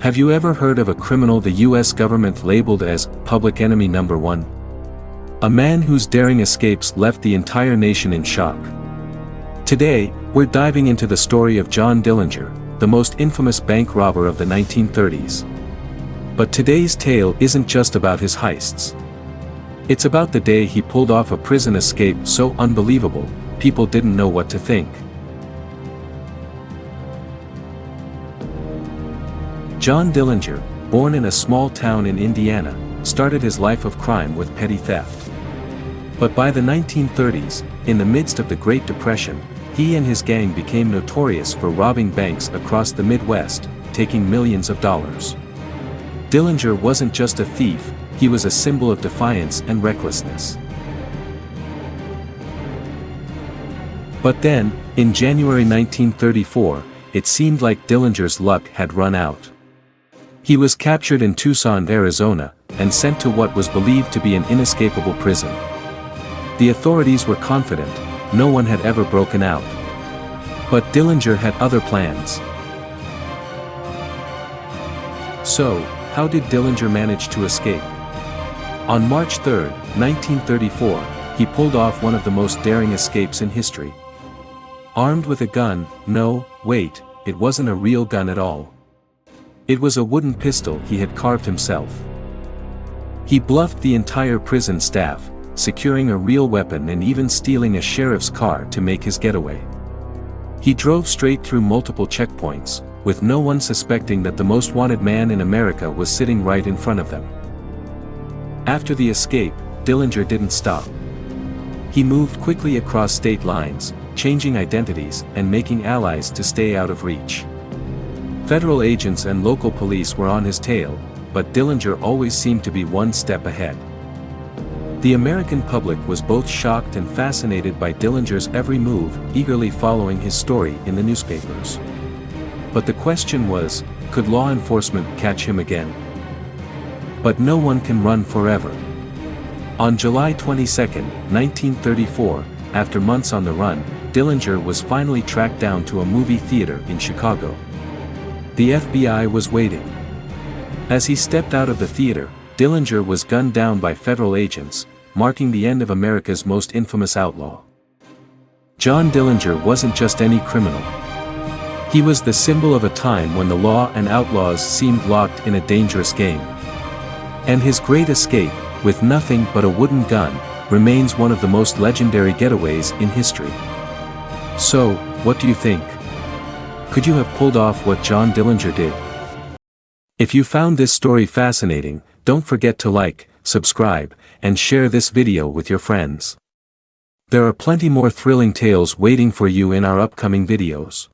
Have you ever heard of a criminal the US government labeled as public enemy number one? A man whose daring escapes left the entire nation in shock. Today, we're diving into the story of John Dillinger, the most infamous bank robber of the 1930s. But today's tale isn't just about his heists. It's about the day he pulled off a prison escape so unbelievable, people didn't know what to think. John Dillinger, born in a small town in Indiana, started his life of crime with petty theft. But by the 1930s, in the midst of the Great Depression, he and his gang became notorious for robbing banks across the Midwest, taking millions of dollars. Dillinger wasn't just a thief, he was a symbol of defiance and recklessness. But then, in January 1934, it seemed like Dillinger's luck had run out. He was captured in Tucson, Arizona, and sent to what was believed to be an inescapable prison. The authorities were confident, no one had ever broken out. But Dillinger had other plans. So, how did Dillinger manage to escape? On March 3, 1934, he pulled off one of the most daring escapes in history. Armed with a gun, no, wait, it wasn't a real gun at all. It was a wooden pistol he had carved himself. He bluffed the entire prison staff, securing a real weapon and even stealing a sheriff's car to make his getaway. He drove straight through multiple checkpoints, with no one suspecting that the most wanted man in America was sitting right in front of them. After the escape, Dillinger didn't stop. He moved quickly across state lines, changing identities and making allies to stay out of reach. Federal agents and local police were on his tail, but Dillinger always seemed to be one step ahead. The American public was both shocked and fascinated by Dillinger's every move, eagerly following his story in the newspapers. But the question was, could law enforcement catch him again? But no one can run forever. On July 22, 1934, after months on the run, Dillinger was finally tracked down to a movie theater in Chicago. The FBI was waiting. As he stepped out of the theater, Dillinger was gunned down by federal agents, marking the end of America's most infamous outlaw. John Dillinger wasn't just any criminal. He was the symbol of a time when the law and outlaws seemed locked in a dangerous game. And his great escape, with nothing but a wooden gun, remains one of the most legendary getaways in history. So, what do you think? Could you have pulled off what John Dillinger did? If you found this story fascinating, don't forget to like, subscribe, and share this video with your friends. There are plenty more thrilling tales waiting for you in our upcoming videos.